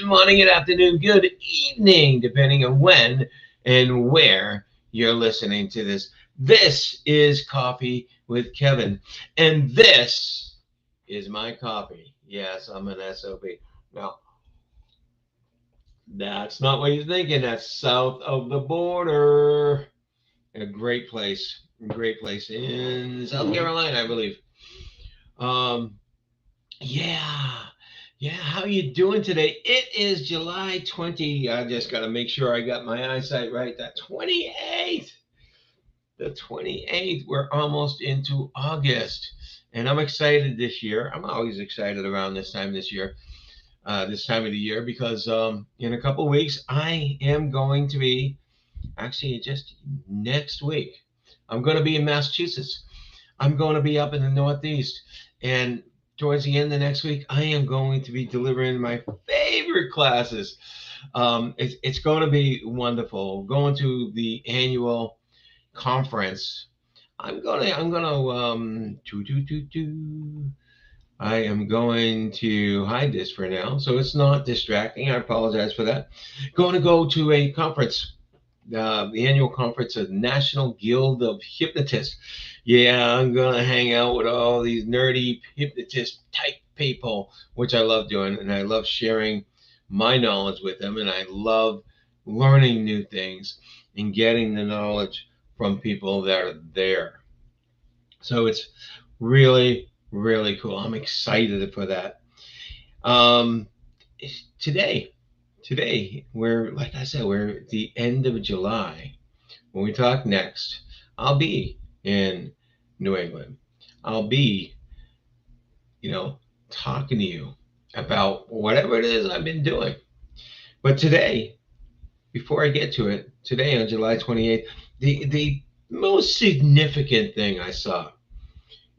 morning, good afternoon, good evening, depending on when and where you're listening to this. This is Coffee with Kevin, and this is my coffee. Yes, I'm an SOB. Now, that's not what you're thinking. That's south of the border. A great place in South Carolina, I believe. Um, Yeah. Yeah, how you doing today? It is July 20. I just got to make sure I got my eyesight right. That 28th. The 28th. We're almost into August. And I'm excited this year. I'm always excited around this time of the year, because in a couple of weeks, I am going to be, actually, just next week, I'm going to be in Massachusetts. I'm going to be up in the Northeast. And towards the end of next week, I am going to be delivering my favorite classes. It's going to be wonderful. Going to the annual conference. I am going to hide this for now, so it's not distracting. I apologize for that. Going to go to a conference, the annual conference of National Guild of Hypnotists. Yeah, I'm gonna hang out with all these nerdy hypnotist type people, which I love doing, and I love sharing my knowledge with them, and I love learning new things and getting the knowledge from people that are there. So it's really, really cool. I'm excited for that. Um, today, we're, like I said, we're at the end of July. When we talk next, I'll be in New England. I'll be, you know, talking to you about whatever it is I've been doing. But today, before I get to it, today on July 28th, the most significant thing I saw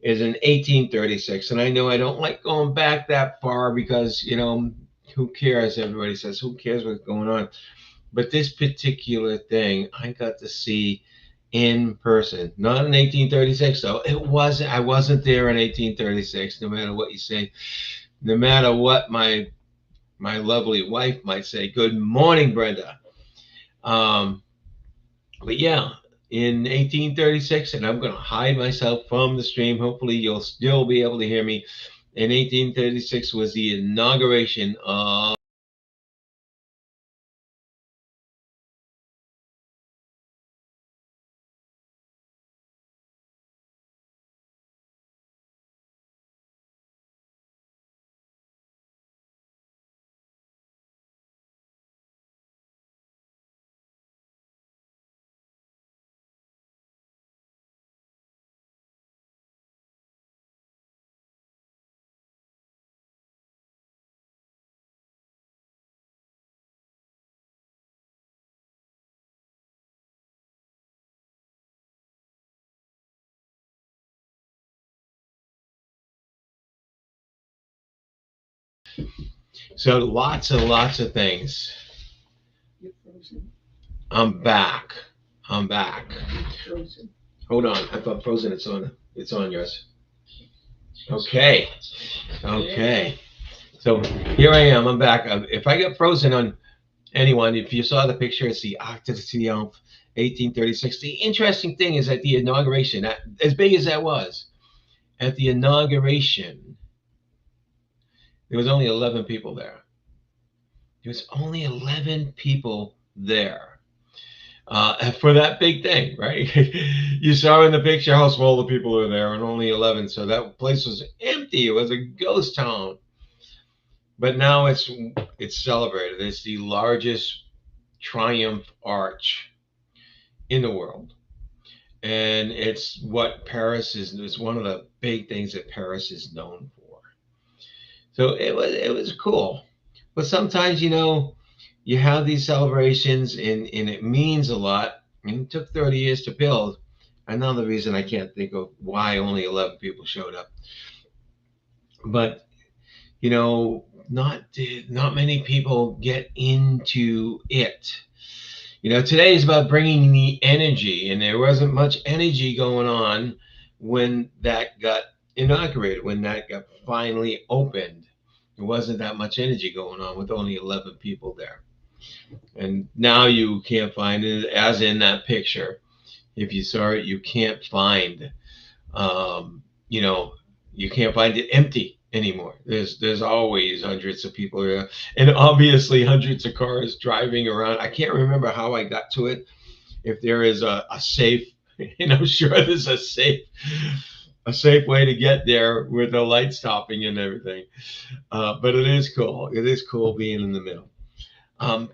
is in 1836. And I know I don't like going back that far because, who cares? Everybody says, who cares what's going on? But this particular thing I got to see in person, not in 1836 though. I wasn't there in 1836, no matter what you say, no matter what my lovely wife might say. Good morning, Brenda. Um, but yeah, in 1836, and I'm going to hide myself from the stream. Hopefully, you'll still be able to hear me. In 1836 was the inauguration of. So lots and lots of things. I'm back. I'm back. Hold on. I thought frozen. It's on. It's on yours. Okay. Okay. So here I am. I'm back. If I get frozen on anyone, if you saw the picture, it's the Arc de Triomphe, 1836. The interesting thing is at the inauguration, as big as that was, at the inauguration, there was only 11 people there. There was only 11 people there. For that big thing, right? You saw in the picture how small the people are there, and only 11. So that place was empty. It was a ghost town. But now it's celebrated. It's the largest triumph arch in the world, and it's what Paris is. It's one of the big things that Paris is known for. So it was cool. But sometimes, you have these celebrations, and it means a lot. And it took 30 years to build. Another reason I can't think of why only 11 people showed up. But not many people get into it. Today is about bringing the energy, and there wasn't much energy going on when that got inaugurated, when that got finally opened. There wasn't that much energy going on with only 11 people there. And now you can't find it, as in that picture. If you saw it, you can't find, you know, you can't find it empty anymore. There's always hundreds of people there, and obviously hundreds of cars driving around. I can't remember how I got to it. If there is a safe, and I'm sure there's a safe way to get there with the light stopping and everything. But it is cool. It is cool being in the middle.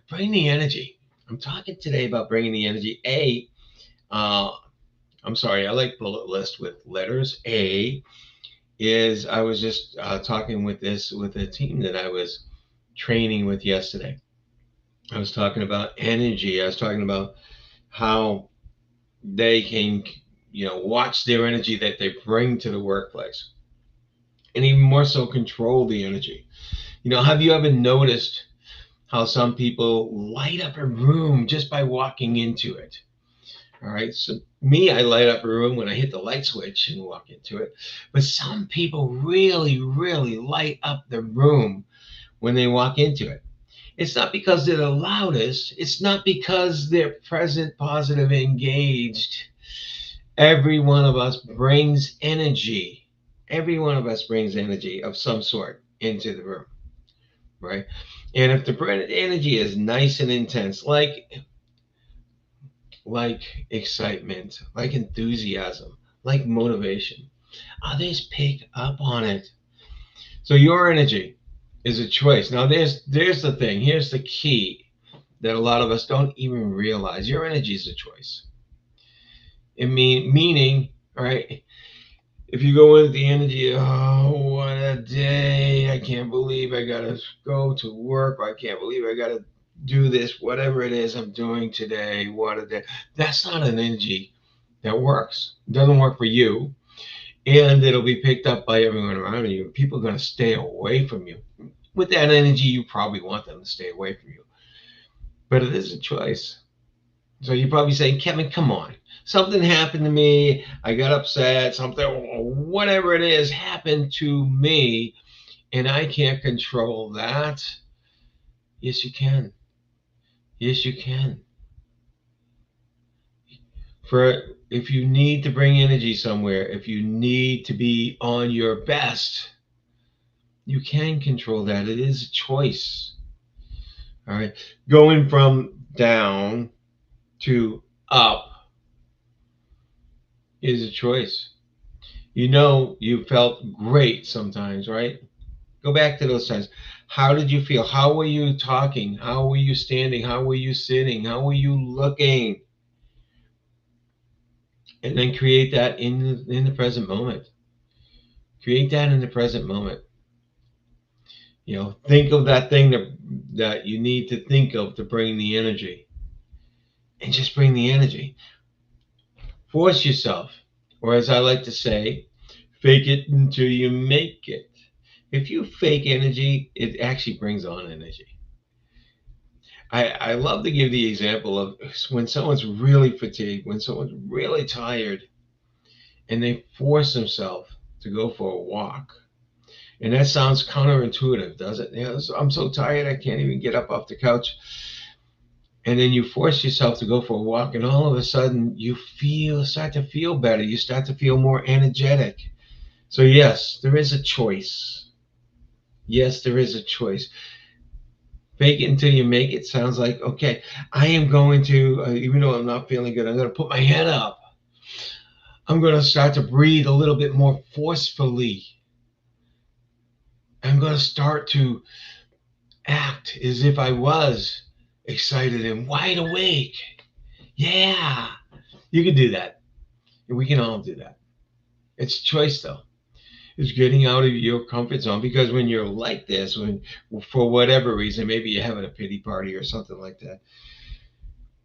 Bring the energy. I'm talking today about bringing the energy. Uh, I'm sorry, I like bullet list with letters. A is I was just talking with a team that I was training with yesterday. I was talking about energy. I was talking about how they can, watch their energy that they bring to the workplace, and even more so, control the energy. Have you ever noticed how some people light up a room just by walking into it? All right. So me, I light up a room when I hit the light switch and walk into it. But some people really, really light up the room when they walk into it. It's not because they're the loudest. It's not because they're present, positive, engaged. Every one of us brings energy. Every one of us brings energy of some sort into the room, right? And if the energy is nice and intense, like excitement, like enthusiasm, like motivation, others pick up on it. So your energy is a choice. Now there's the thing. Here's the key that a lot of us don't even realize. Your energy is a choice. Meaning, all right, if you go with the energy, oh, what a day. I can't believe I gotta go to work. I can't believe I gotta do this, whatever it is I'm doing today. What a day. That's not an energy that works. It doesn't work for you. And it'll be picked up by everyone around you. People are going to stay away from you. With that energy, you probably want them to stay away from you. But it is a choice. So you're probably saying, Kevin, come on. Something happened to me. I got upset. Something, whatever it is, happened to me. And I can't control that. Yes, you can. Yes, you can. For if you need to bring energy somewhere, if you need to be on your best, you can control that. It is a choice. All right. Going from down to up is a choice. You felt great sometimes, right? Go back to those times. How did you feel? How were you talking? How were you standing? How were you sitting? How were you looking? And then create that in the present moment. Create that in the present moment. Think of that thing that you need to think of to bring the energy, and just bring the energy. Force yourself, or as I like to say, fake it until you make it. If you fake energy, it actually brings on energy. I love to give the example of when someone's really fatigued, when someone's really tired, and they force themselves to go for a walk. And that sounds counterintuitive, does it? I'm so tired, I can't even get up off the couch. And then you force yourself to go for a walk, and all of a sudden you start to feel better. You start to feel more energetic. So yes, there is a choice. Yes, there is a choice. Fake it until you make it sounds like, okay, I am going to, even though I'm not feeling good, I'm going to put my head up. I'm going to start to breathe a little bit more forcefully. I'm going to start to act as if I was excited and wide awake. Yeah, you can do that. We can all do that. It's choice, though. It's getting out of your comfort zone, because when you're like this, when for whatever reason, maybe you're having a pity party or something like that.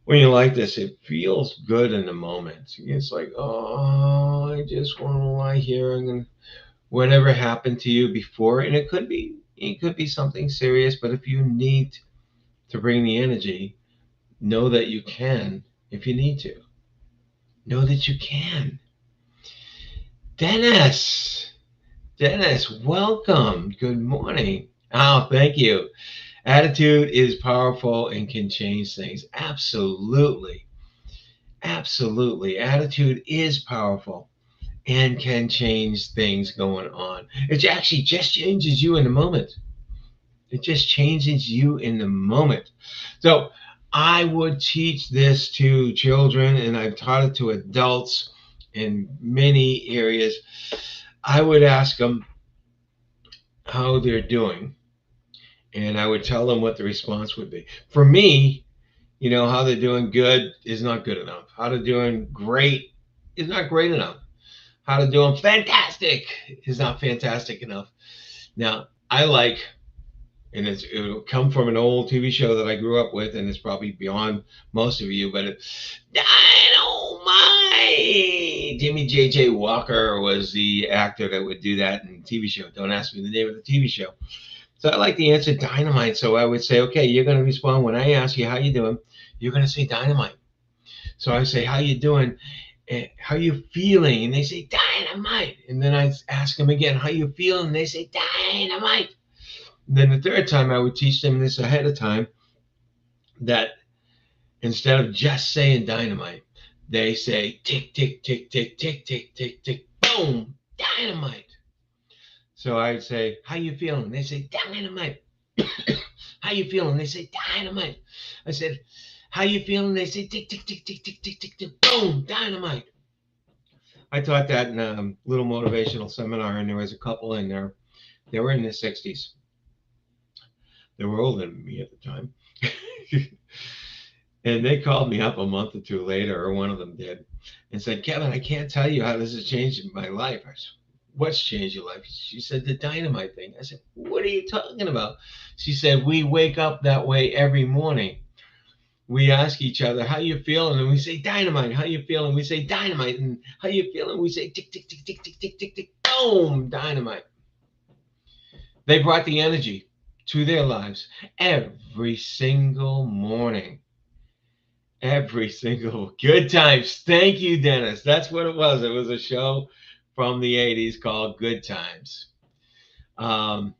When you're like this, it feels good in the moment. It's like, oh, I just want to lie here and whatever happened to you before, and it could be something serious. But if you need to bring the energy, know that you can. If you need to, know that you can. Dennis, welcome. Good morning. Oh, thank you. Attitude is powerful and can change things. Absolutely. Absolutely. Attitude is powerful and can change things going on. It actually just changes you in the moment. It just changes you in the moment. So I would teach this to children, and I've taught it to adults in many areas. I would ask them how they're doing, and I would tell them what the response would be. For me, how they're doing good is not good enough. How they're doing great is not great enough. How they're doing fantastic is not fantastic enough. Now, I like, and it'll come from an old TV show that I grew up with, and it's probably beyond most of you, but Dynamite! Jimmy J.J. Walker was the actor that would do that in the TV show. Don't ask me the name of the TV show. So I like the answer dynamite. So I would say, okay, you're going to respond when I ask you how you doing. You're going to say dynamite. So I say, how you doing? How you feeling? And they say dynamite. And then I ask them again, how you feeling? And they say dynamite. And then the third time I would teach them this ahead of time, that instead of just saying dynamite, they say tick, tick, tick, tick, tick, tick, tick, tick, boom, dynamite. So I'd say, how you feeling? They say dynamite. How you feeling? They say dynamite. I said, how you feeling? They say tick, tick, tick, tick, tick, tick, tick, tick, boom, dynamite. I taught that in a little motivational seminar, and there was a couple in there. They were in their 60s. They were older than me at the time. And they called me up a month or two later, or one of them did, and said, Kevin, I can't tell you how this has changed my life. I said, what's changed your life? She said, the dynamite thing. I said, what are you talking about? She said, we wake up that way every morning. We ask each other, how you feeling? And we say, dynamite. How you feeling? We say, dynamite. And how you feeling? We say, tick, tick, tick, tick, tick, tick, tick, tick, boom, dynamite. They brought the energy to their lives every single morning. Every single good times. Thank you, Dennis. That's what it was. It was a show from the 80s called Good Times. Um,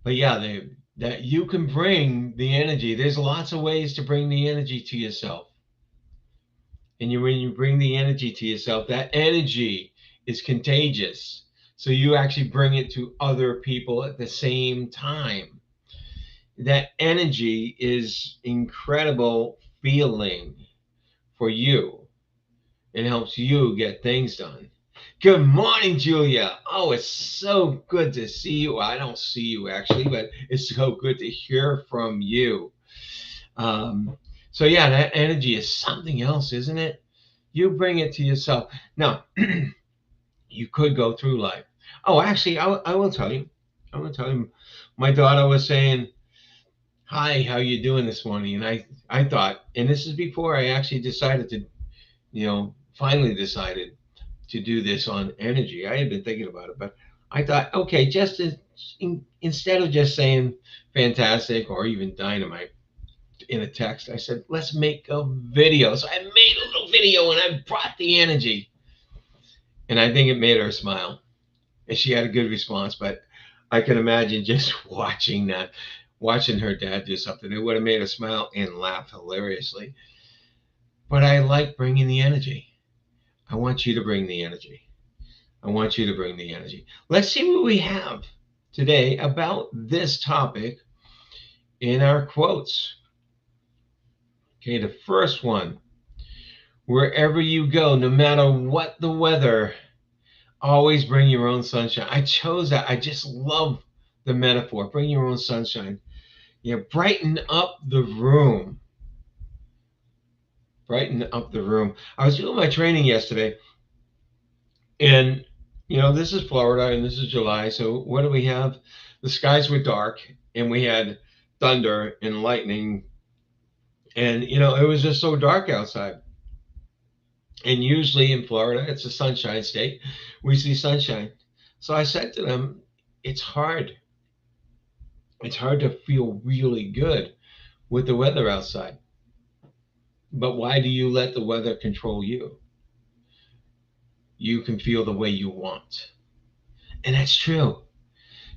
but yeah, that you can bring the energy. There's lots of ways to bring the energy to yourself. And when you bring the energy to yourself, that energy is contagious. So you actually bring it to other people at the same time. That energy is incredible feeling for you. It helps you get things done. Good morning, Julia. Oh, it's so good to see you. I don't see you actually, but it's so good to hear from you. So yeah, that energy is something else, isn't it? You bring it to yourself. Now, you could go through life. Oh, actually, I will tell you. I will tell you. My daughter was saying, "Hi, how you doing this morning?" And I thought, and this is before I actually decided to, finally decided to do this on energy. I had been thinking about it, but I thought, okay, instead of just saying fantastic or even dynamite in a text, I said, let's make a video. So I made a little video and I brought the energy. And I think it made her smile. And she had a good response, but I can imagine just watching her dad do something. It would have made her smile and laugh hilariously. But I like bringing the energy. I want you to bring the energy. I want you to bring the energy. Let's see what we have today about this topic in our quotes. Okay, the first one. Wherever you go, no matter what the weather, always bring your own sunshine. I chose that. I just love the metaphor. Bring your own sunshine. Brighten up the room. Brighten up the room. I was doing my training yesterday, and this is Florida and this is July. So what do we have? The skies were dark and we had thunder and lightning, and it was just so dark outside. And usually in Florida, it's a sunshine state. We see sunshine. So I said to them, it's hard. It's hard to feel really good with the weather outside. But why do you let the weather control you? You can feel the way you want. And that's true.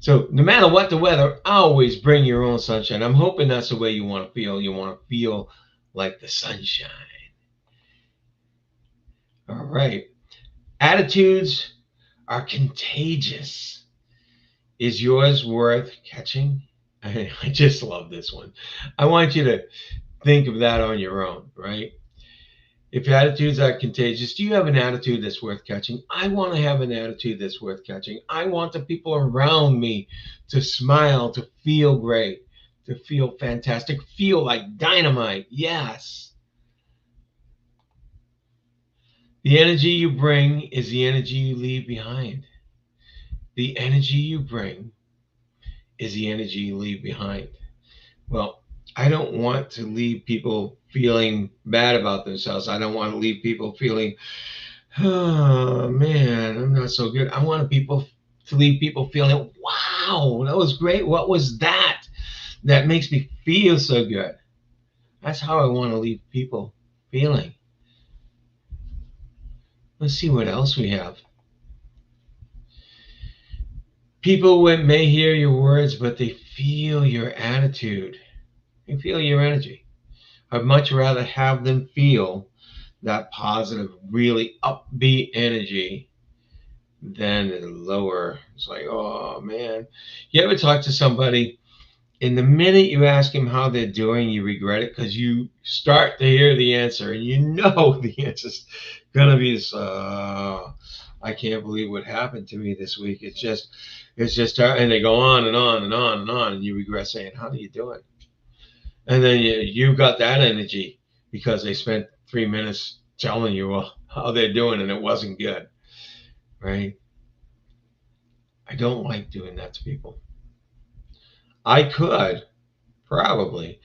So no matter what the weather, always bring your own sunshine. I'm hoping that's the way you want to feel. You want to feel like the sunshine. All right. Attitudes are contagious. Is yours worth catching? I just love this one. I want you to think of that on your own, right? If your attitudes are contagious, do you have an attitude that's worth catching? I want to have an attitude that's worth catching. I want the people around me to smile, to feel great, to feel fantastic, feel like dynamite. Yes. The energy you bring is the energy you leave behind. The energy you bring is the energy you leave behind. Well, I don't want to leave people feeling bad about themselves. I don't want to leave people feeling, oh man, I'm not so good. I want people to leave people feeling, wow, that was great. What was that? That makes me feel so good. That's how I want to leave people feeling. Let's see what else we have. People may hear your words, but they feel your attitude. They feel your energy. I'd much rather have them feel that positive, really upbeat energy than the lower. It's like, oh man. You ever talk to somebody and the minute you ask them how they're doing, you regret it because you start to hear the answer and you know the answer's gonna be this. I can't believe what happened to me this week. It's just, and they go on and on and on and on, and you regret saying, "How are you doing?" And then you got that energy because they spent 3 minutes telling you how they're doing, and it wasn't good, right? I don't like doing that to people. I could probably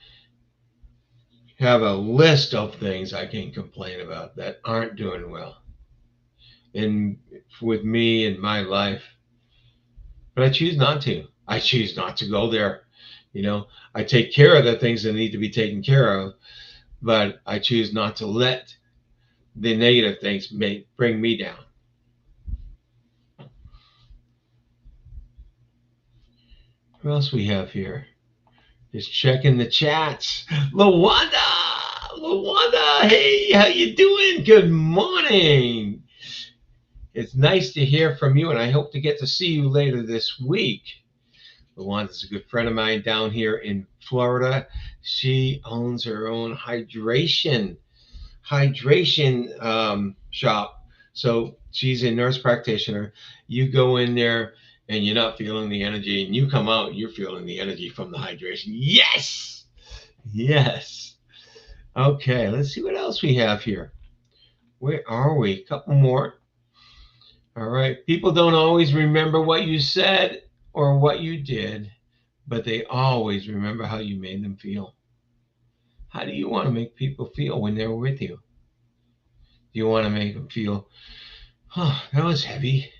have a list of things I can complain about that aren't doing well in with me in my life, but I choose not to. I choose not to go there. I take care of the things that need to be taken care of, but I choose not to let the negative things bring me down. What else we have here? Just checking the chats. Lawanda, hey, how you doing? Good morning. It's nice to hear from you, and I hope to get to see you later this week. Lawanda's a good friend of mine down here in Florida. She owns her own hydration shop. So she's a nurse practitioner. You go in there and you're not feeling the energy, and you come out, you're feeling the energy from the hydration. Yes, yes. Okay, let's see what else we have here. Where are we? A couple more. All right. People don't always remember what you said or what you did, but they always remember how you made them feel. How do you want to make people feel when they're with you? Do you want to make them feel, oh, that was heavy.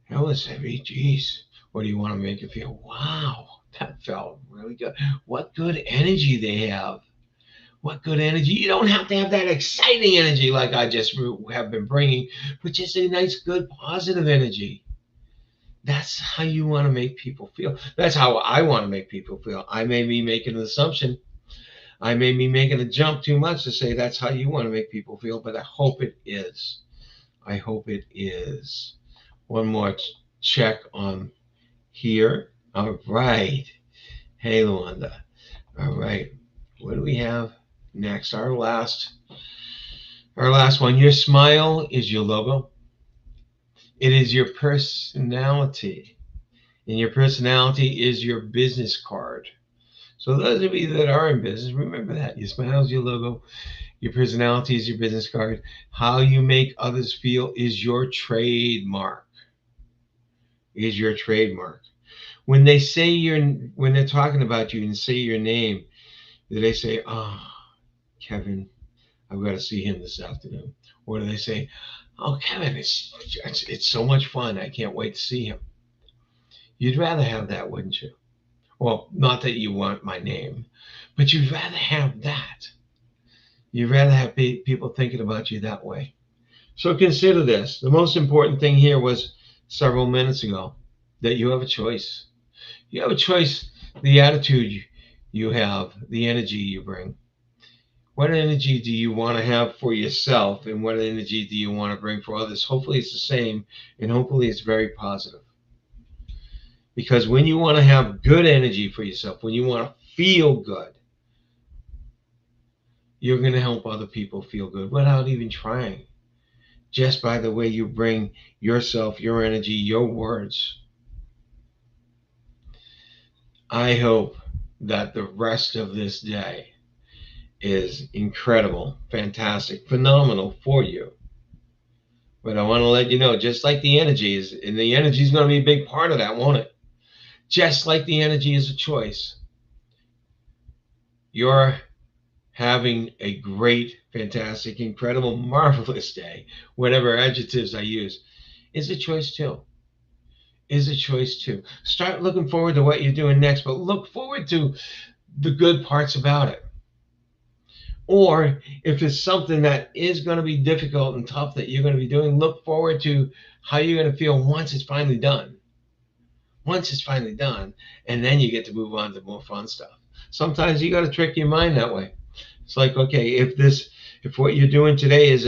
That was heavy. Jeez. Or do you want to make it feel, wow, that felt really good? What good energy they have. What good energy. You don't have to have that exciting energy like I just have been bringing, but just a nice, good, positive energy. That's how you want to make people feel. That's how I want to make people feel. I may be making an assumption. I may be making a jump too much to say that's how you want to make people feel, but I hope it is. I hope it is. One more check on here. All right. Hey, Luanda. All right. What do we have next? Our last one. Your smile is your logo. It is your personality. And your personality is your business card. So those of you that are in business, remember that. Your smile is your logo. Your personality is your business card. How you make others feel is your trademark. Is your trademark. When they say when they're talking about you and say your name, do they say, "Oh, Kevin, I've got to see him this afternoon"? Or do they say, "Oh, Kevin, it's so much fun. I can't wait to see him"? You'd rather have that, wouldn't you? Well, not that you want my name, but you'd rather have that. You'd rather have people thinking about you that way. So consider this. The most important thing here was several minutes ago. that you have a choice. You have a choice, the attitude you have, the energy you bring. What energy do you want to have for yourself, and what energy do you want to bring for others? Hopefully, it's the same, and hopefully, it's very positive. Because when you want to have good energy for yourself, when you want to feel good, you're going to help other people feel good without even trying. Just by the way you bring yourself, your energy, your words. I hope that the rest of this day is incredible, fantastic, phenomenal for you. But I want to let you know, just like the energy is, and the energy is going to be a big part of that, won't it? Just like the energy is a choice, you're having a great, fantastic, incredible, marvelous day, whatever adjectives I use, is a choice too. Is a choice too. Start looking forward to what you're doing next, but look forward to the good parts about it. Or if it's something that is going to be difficult and tough that you're going to be doing, look forward to how you're going to feel once it's finally done. Once it's finally done, and then you get to move on to more fun stuff. Sometimes you got to trick your mind that way. It's like, okay, if what you're doing today is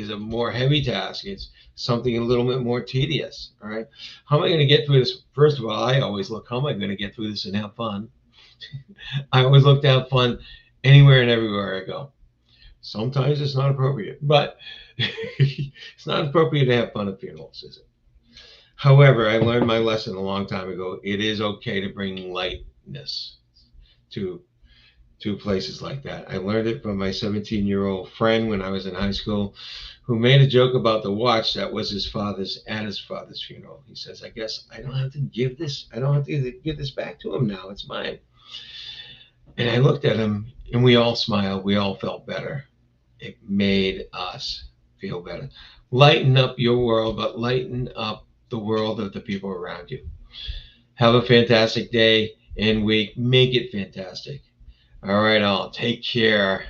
a more heavy task, it's something a little bit more tedious. All right, how am I going to get through this? First of all, I always look, how am I going to get through this and have fun? I always look to have fun anywhere and everywhere I go. Sometimes it's not appropriate, but it's not appropriate to have fun at funerals, is it? However, I learned my lesson a long time ago. It is okay to bring lightness to places like that. I learned it from my 17-year-old friend when I was in high school, who made a joke about the watch that was his father's at his father's funeral. He says, "I guess I don't have to give this. I don't have to give this back to him now. It's mine." And I looked at him, and we all smiled. We all felt better. It made us feel better. Lighten up your world, but lighten up the world of the people around you. Have a fantastic day and week. Make it fantastic. All right, all. Take care.